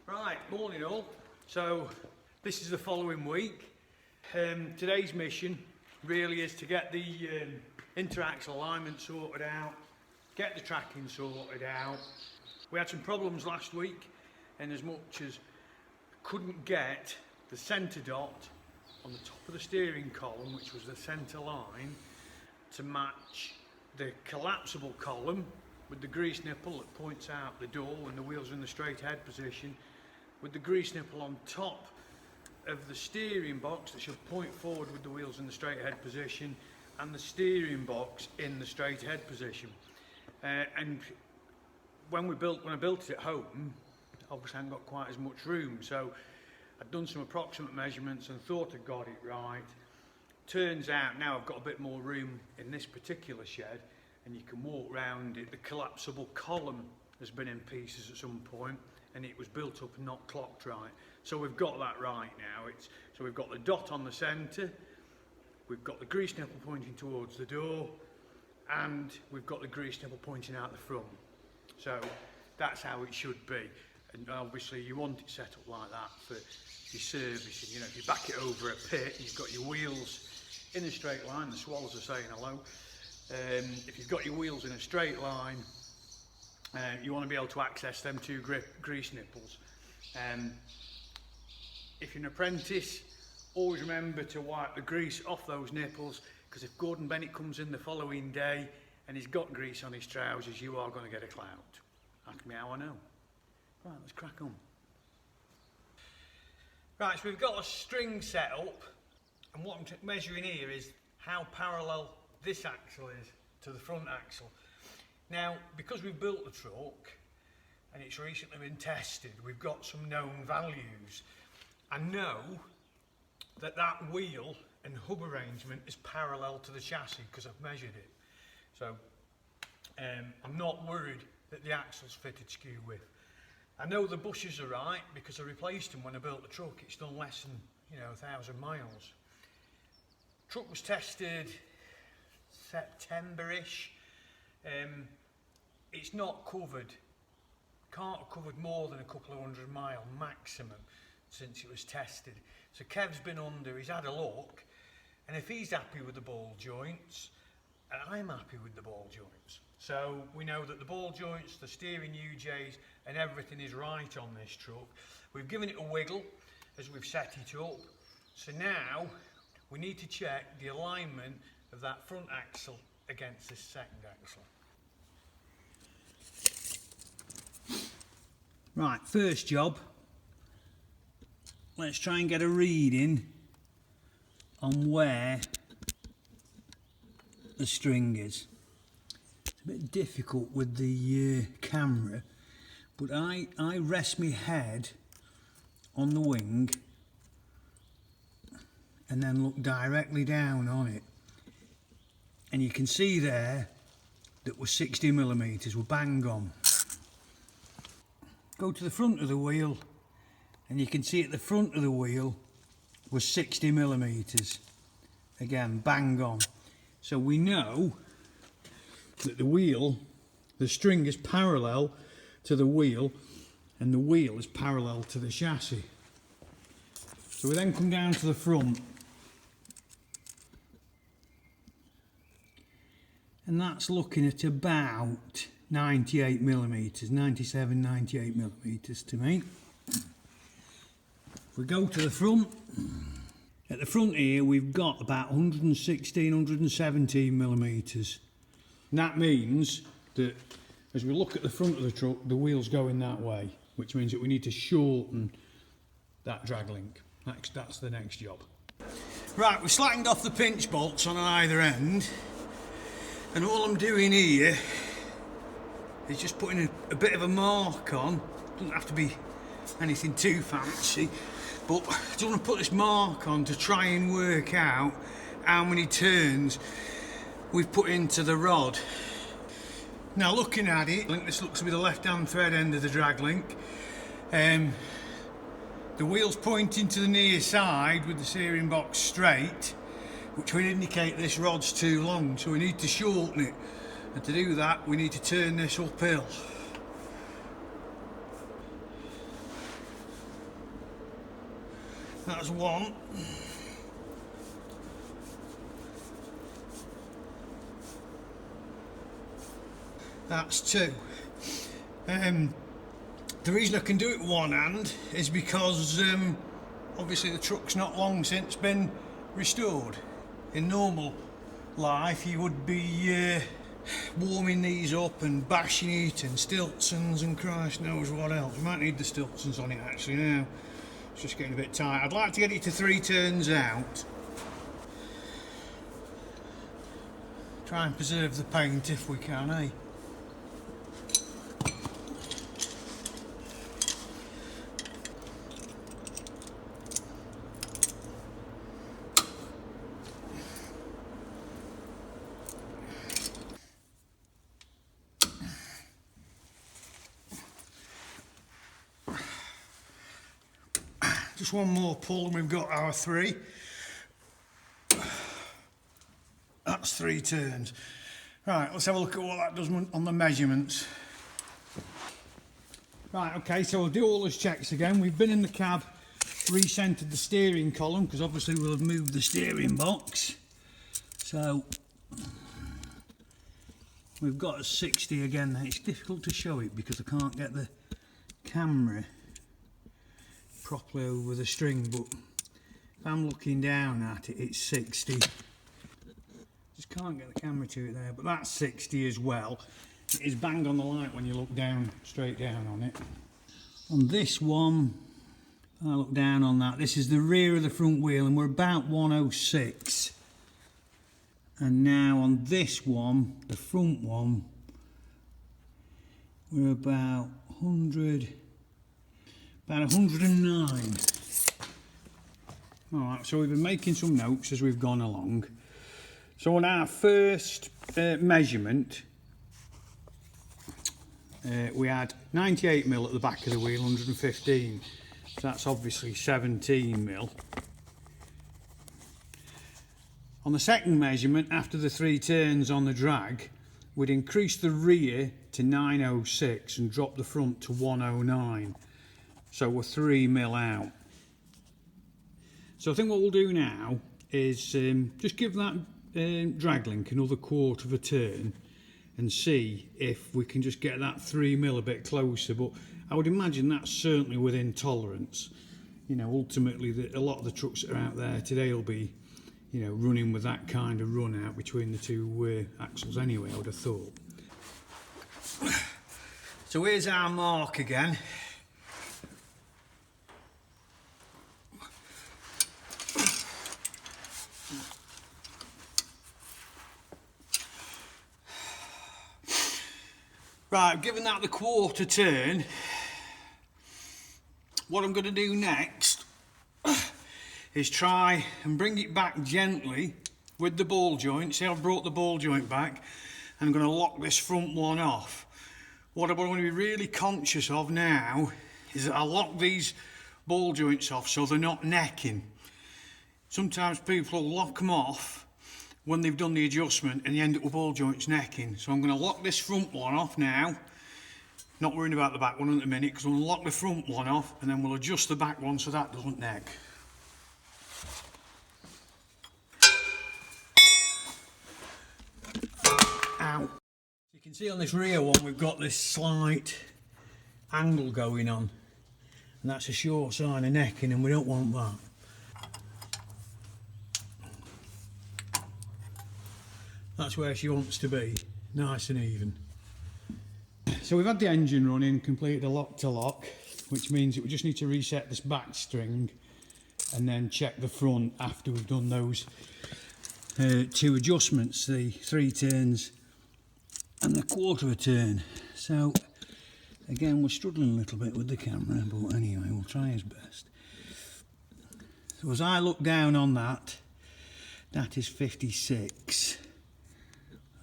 Right, morning all. So this is the following week. Today's mission really is to get the interaxle alignment sorted out, get the tracking sorted out. We had some problems last week, and as much as I couldn't get the centre dot on the top of the steering column, which was the centre line, to match the collapsible column with the grease nipple that points out the door when the wheels are in the straight head position, with the grease nipple on top of the steering box that should point forward with the wheels in the straight head position, and the steering box in the straight head position. And when I built it at home, obviously I hadn't got quite as much room, so I'd done some approximate measurements and thought I got it right. Turns out now I've got a bit more room in this particular shed, and you can walk round it. The collapsible column has been in pieces at some point, and it was built up and not clocked right. So we've got that right now. So we've got the dot on the centre, we've got the grease nipple pointing towards the door, and we've got the grease nipple pointing out the front. So that's how it should be. And obviously you want it set up like that for your servicing. You know, if you back it over a pit, you've got your wheels in a straight line, the swallows are saying hello. If you've got your wheels in a straight line, you want to be able to access them two grease nipples. If you're an apprentice, always remember to wipe the grease off those nipples, because if Gordon Bennett comes in the following day and he's got grease on his trousers, you are going to get a clout. Ask me how I know. Right, let's crack on. Right, so we've got a string set up, and what I'm measuring here is how parallel this axle is to the front axle. Now, because we've built the truck and it's recently been tested, we've got some known values. I know that that wheel and hub arrangement is parallel to the chassis because I've measured it. So I'm not worried that the axle's fitted skew width. I know the bushes are right because I replaced them when I built the truck. It's done less than 1,000 miles. Truck was tested September-ish. It's not covered, can't have covered more than a couple of 100 mile maximum since it was tested. So Kev's been under, he's had a look, and if he's happy with the ball joints, I'm happy with the ball joints. So we know that the ball joints, the steering UJs, and everything is right on this truck. We've given it a wiggle as we've set it up. So now we need to check the alignment of that front axle against this second axle. Right, first job, let's try and get a reading on where the string is. It's a bit difficult with the camera, but I rest my head on the wing and then look directly down on it. And you can see there that we're 60 millimetres, we're bang on. Go to the front of the wheel and you can see at the front of the wheel we're 60 millimetres. Again, bang on. So we know that the string is parallel to the wheel and the wheel is parallel to the chassis. So we then come down to the front. And that's looking at about 98 millimetres, 97, 98 millimetres to me. If we go to the front, at the front here we've got about 116, 117 millimetres. And that means that as we look at the front of the truck, the wheel's going that way, which means that we need to shorten that drag link. That's the next job. Right, we've slackened off the pinch bolts on either end. And all I'm doing here is just putting a bit of a mark on. Doesn't have to be anything too fancy, but I just want to put this mark on to try and work out how many turns we've put into the rod. Now looking at it, I think this looks to be the left-hand thread end of the drag link. The wheel's pointing to the near side with the steering box straight, which would indicate this rod's too long, so we need to shorten it. And to do that, we need to turn this uphill. That's one. That's two. The reason I can do it with one hand is because obviously the truck's not long since been restored. In normal life you would be warming these up and bashing it and Stiltsons and Christ knows what else. We might need the Stiltsons on it actually now. It's just getting a bit tight. I'd like to get it to 3 turns out. Try and preserve the paint if we can, eh? Just one more pull and we've got our 3. That's 3 turns. Right, let's have a look at what that does on the measurements. Right, okay, so we'll do all those checks again. We've been in the cab, recentered the steering column, because obviously we'll have moved the steering box. So we've got a 60 again. It's difficult to show it because I can't get the camera properly over the string, but if I'm looking down at it, it's 60. Just can't get the camera to it there, but that's 60 as well. It is bang on the light when you look down, straight down on it. On this one, if I look down on that, this is the rear of the front wheel and we're about 106. And now on this one, the front one, we're about 109. Alright, so we've been making some notes as we've gone along. So on our first measurement, we had 98mm at the back of the wheel, 115. So that's obviously 17mm. On the second measurement, after the 3 turns on the drag, we'd increase the rear to 906 and drop the front to 109. So we're 3mm out. So I think what we'll do now is just give that drag link another 1/4 of a turn and see if we can just get that 3mm a bit closer, but I would imagine that's certainly within tolerance. You know, ultimately a lot of the trucks that are out there today will be, you know, running with that kind of run out between the 2 axles anyway, I would have thought. So here's our mark again. Right, given that the 1/4 turn, what I'm going to do next is try and bring it back gently with the ball joint. See, I've brought the ball joint back and I'm going to lock this front one off. What I want to be really conscious of now is that I lock these ball joints off so they're not necking. Sometimes people will lock them off when they've done the adjustment and you end up with ball joints necking. So I'm going to lock this front one off now. Not worrying about the back one at the minute because I'm going to lock the front one off and then we'll adjust the back one so that doesn't neck. Ow. You can see on this rear one we've got this slight angle going on and that's a sure sign of necking and we don't want that. That's where she wants to be, nice and even. So we've had the engine running, completed a lock to lock, which means that we just need to reset this back string and then check the front after we've done those 2 adjustments, the 3 turns and the 1/4 of a turn. So again, we're struggling a little bit with the camera, but anyway, we'll try his best. So as I look down on that, that is 56.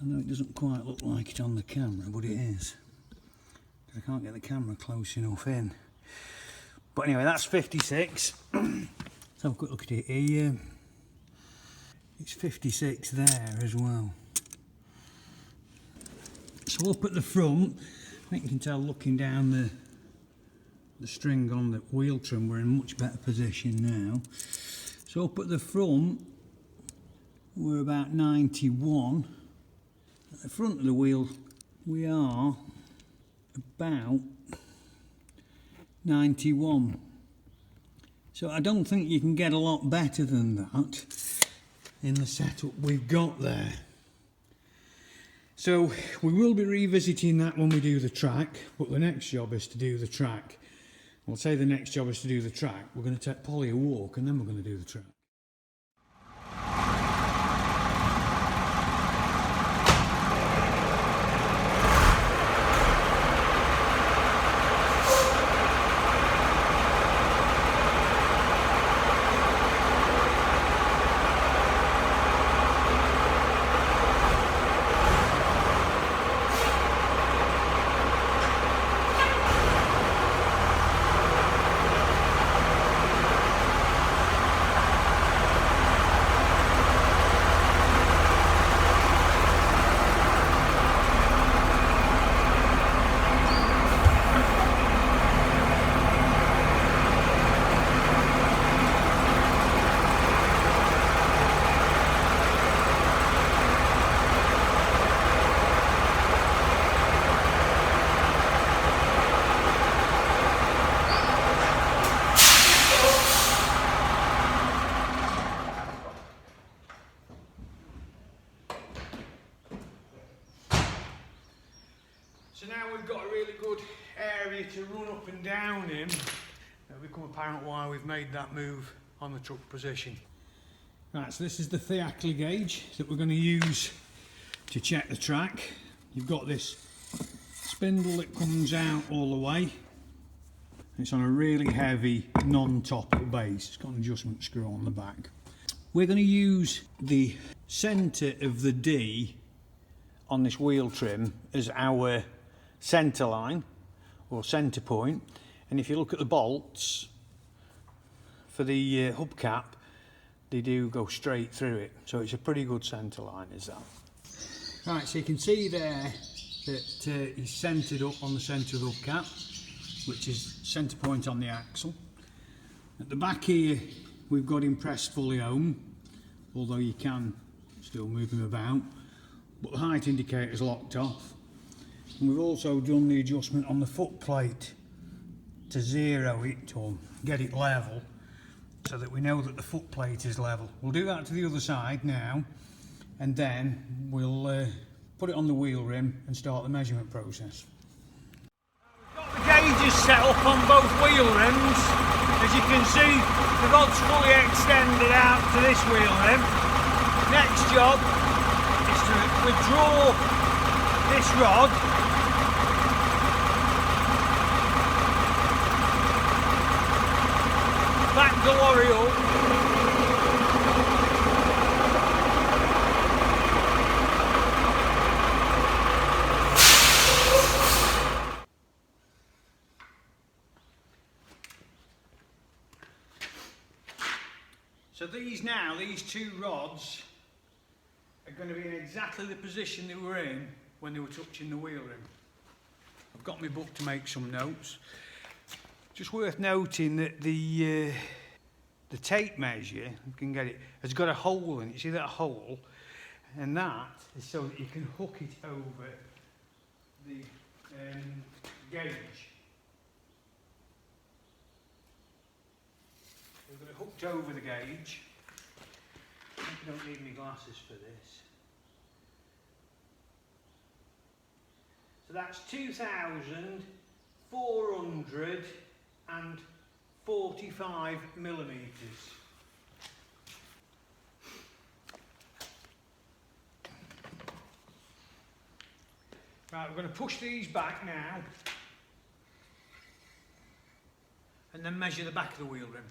I know it doesn't quite look like it on the camera, but it is. I can't get the camera close enough in. But anyway, that's 56. Let's have a quick look at it here. It's 56 there as well. So up at the front, I think you can tell looking down the the string on the wheel trim, we're in much better position now. So up at the front, we're about 91. At the front of the wheel, we are about 91. So I don't think you can get a lot better than that in the setup we've got there. So we will be revisiting that when we do the track, but the next job is to do the track. We'll say the next job is to do the track. We're going to take Polly a walk and then we're going to do the track. So now we've got a really good area to run up and down in. It'll become apparent why we've made that move on the truck position. Right, so this is the Thiackley gauge that we're going to use to check the track. You've got this spindle that comes out all the way. It's on a really heavy non-topple base. It's got an adjustment screw on the back. We're going to use the centre of the D on this wheel trim as our centre line or centre point, and if you look at the bolts for the hubcap, they do go straight through it, so it's a pretty good centre line, is that. Right, so you can see there that he's centred up on the centre of the hubcap, which is centre point on the axle. At the back here we've got him pressed fully home, although you can still move him about, but the height indicator is locked off. And we've also done the adjustment on the foot plate to zero it or get it level, so that we know that the foot plate is level. We'll do that to the other side now, and then we'll put it on the wheel rim and start the measurement process. We've got the gauges set up on both wheel rims. As you can see, the rod's fully extended out to this wheel rim. Next job is to withdraw this rod back the lorry up. So these two rods are going to be in exactly the position they were in when they were touching the wheel rim. I've got my book to make some notes. Just worth noting that the tape measure, you can get it, has got a hole in it. You see that hole? And that is so that you can hook it over the gauge. We've got it hooked over the gauge. I don't need any glasses for this. So that's 2,445 millimetres. Right, we're going to push these back now and then measure the back of the wheel rim.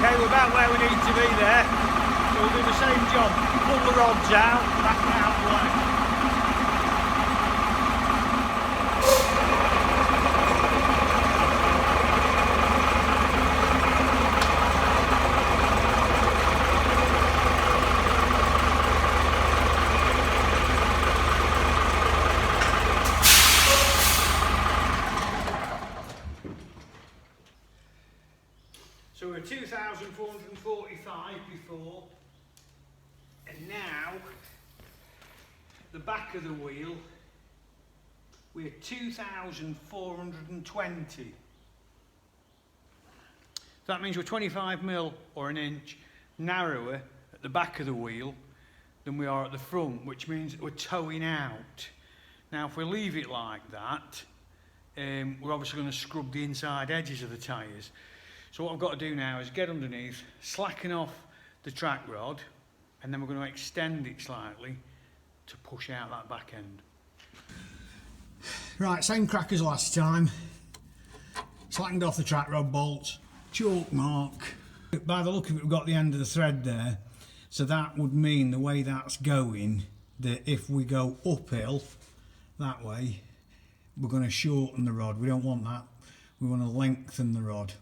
Okay, we're about where we need to be there. So we'll do the same job. Pull the rods out, back out the way. 2434. And now, the back of the wheel, we're 2,420. So that means we're 25mm or an inch narrower at the back of the wheel than we are at the front, which means that we're towing out. Now, if we leave it like that, we're obviously going to scrub the inside edges of the tyres. So what I've got to do now is get underneath, slacken off the track rod, and then we're going to extend it slightly to push out that back end. Right, same crack as last time. Slackened off the track rod bolts, chalk mark. By the look of it, we've got the end of the thread there. So that would mean the way that's going, that if we go uphill that way, we're going to shorten the rod. We don't want that. We want to lengthen the rod.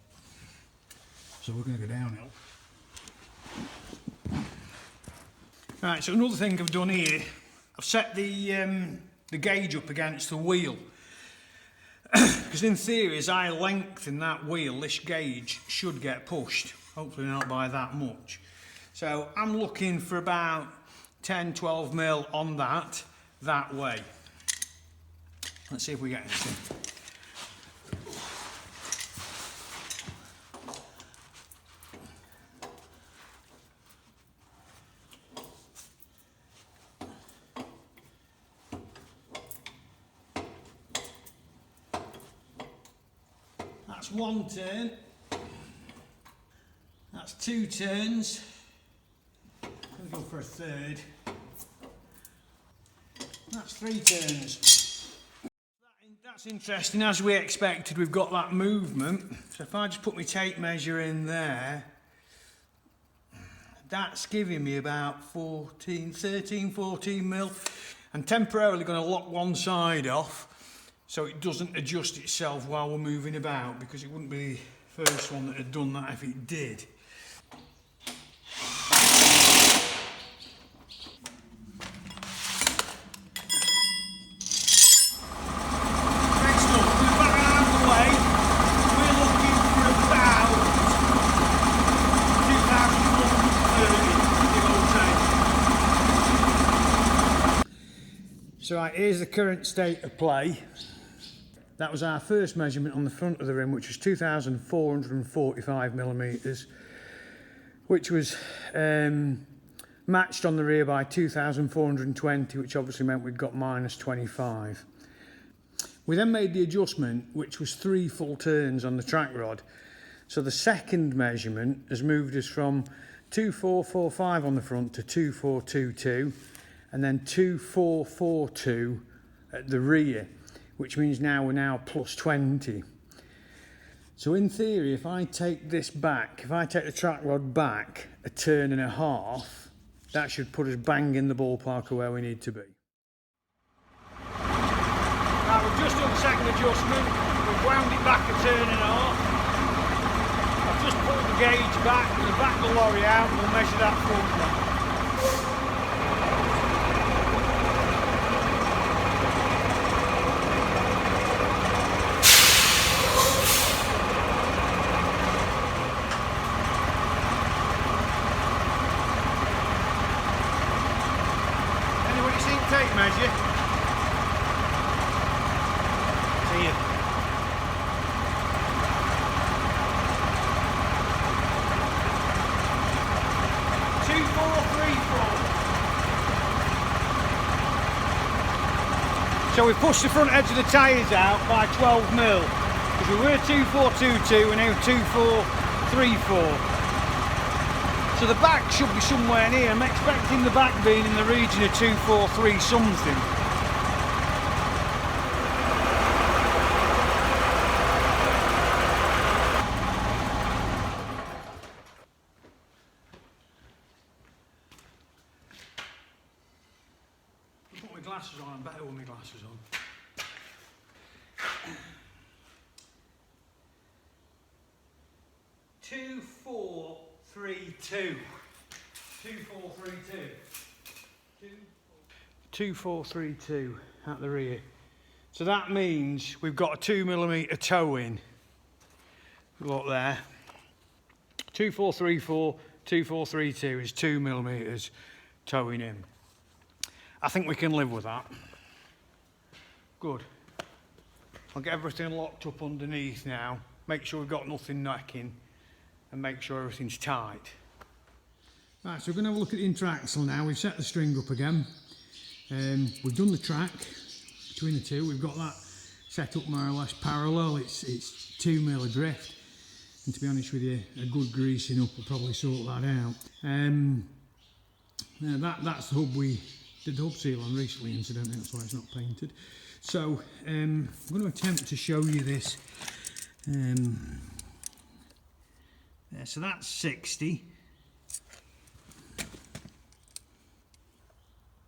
So we're going to go downhill. Right, so another thing I've done here, I've set the gauge up against the wheel. Because in theory, as I lengthen that wheel, this gauge should get pushed. Hopefully not by that much. So I'm looking for about 10-12mm on that way. Let's see if we get anything. That's one turn. That's two turns. I'm going to go for a third. That's three turns. That's interesting. As we expected, we've got that movement. So if I just put my tape measure in there, that's giving me about 14mil. I'm temporarily going to lock one side off so it doesn't adjust itself while we're moving about, because it wouldn't be the first one that had done that if it did. So right, here's the current state of play. That was our first measurement on the front of the rim, which was 2,445mm, which was matched on the rear by 2,420, which obviously meant we'd got -25. We then made the adjustment, which was 3 full turns on the track rod. So the second measurement has moved us from 2,445 on the front to 2,422. And then 2,442 at the rear, which means now we're +20. So in theory, if I take this back, if I take the track rod back a turn and a half, that should put us bang in the ballpark of where we need to be. Now we've just done the second adjustment, we've wound it back a turn and a half. I've just pulled the gauge back, we'll back the lorry out and we'll measure that front now. Tape measure. See you. So we pushed the front edge of the tyres out by 12mm. Because we were 2,422 and now 2,434. So the back should be somewhere near. I'm expecting the back being in the region of 243 something. I'll put my glasses on, I'm better with my glasses on. Two, 4, 3, 2. 2432 at the rear. So that means we've got a 2mm toe in. Look there. 2434 2432 is 2mm towing in. I think we can live with that. Good. I'll get everything locked up underneath now, make sure we've got nothing necking, and make sure everything's tight. Right, so we're going to have a look at the interaxle now. We've set the string up again. We've done the track between the two. We've got that set up more or less parallel. It's 2mm adrift. And to be honest with you, a good greasing up will probably sort that out. That's the hub we did the hub seal on recently, incidentally, that's why it's not painted. So I'm going to attempt to show you this. So that's 60.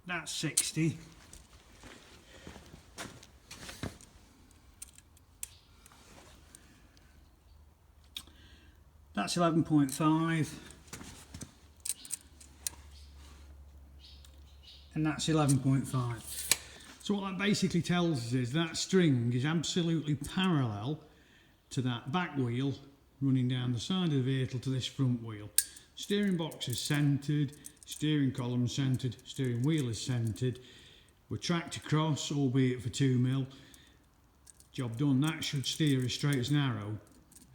That's 60. That's 11.5. And that's 11.5. So what that basically tells us is that string is absolutely parallel to that back wheel running down the side of the vehicle to this front wheel. Steering box is centred, steering column centred, steering wheel is centred. We're tracked across, albeit for 2mm. Job done. That should steer as straight as an arrow,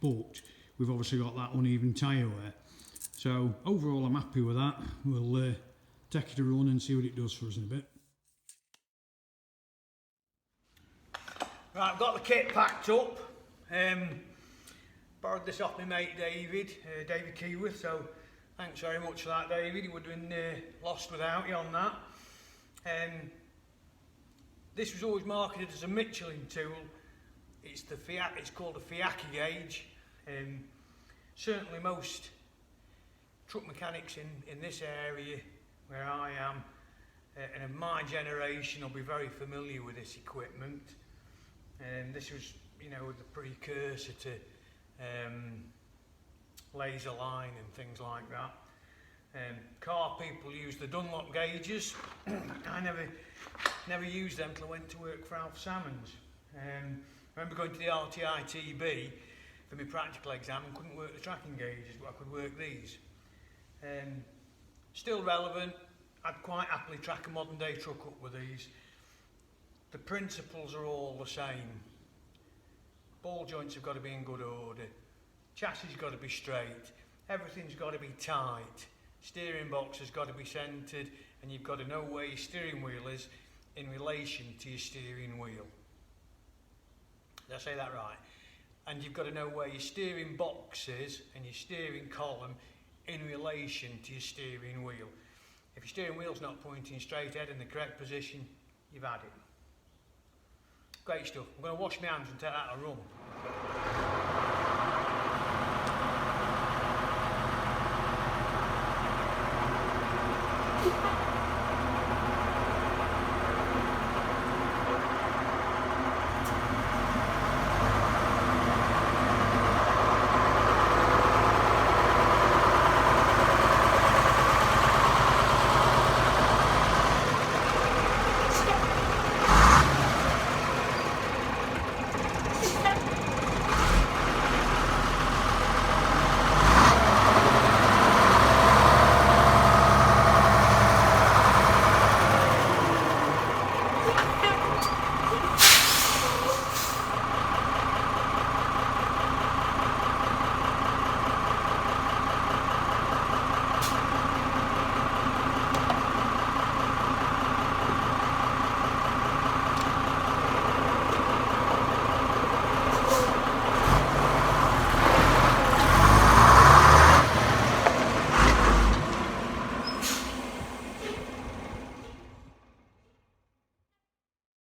but we've obviously got that uneven tyre wear. So overall I'm happy with that. We'll take it a run and see what it does for us in a bit. Right, I've got the kit packed up. Borrowed this off my mate David Keyworth, so thanks very much for that, David. He would have been lost without you on that. This was always marketed as a Michelin tool. It's called a Fiacchi gauge. Certainly most truck mechanics in this area where I am and in my generation will be very familiar with this equipment. This was, you know, the precursor to laser line and things like that. Car people use the Dunlop gauges. I never used them till I went to work for Alf Salmons. I remember going to the RTITB for my practical exam and couldn't work the tracking gauges, but I could work these. Still relevant. I'd quite happily track a modern day truck up with these. The principles are all the same. Ball joints have got to be in good order. Chassis has got to be straight. Everything's got to be tight. Steering box has got to be centred, and you've got to know where your steering wheel is in relation to your steering wheel. Did I say that right? And you've got to know where your steering box is and your steering column in relation to your steering wheel. If your steering wheel's not pointing straight ahead in the correct position, you've had it. Great stuff. I'm going to wash my hands and take that a run.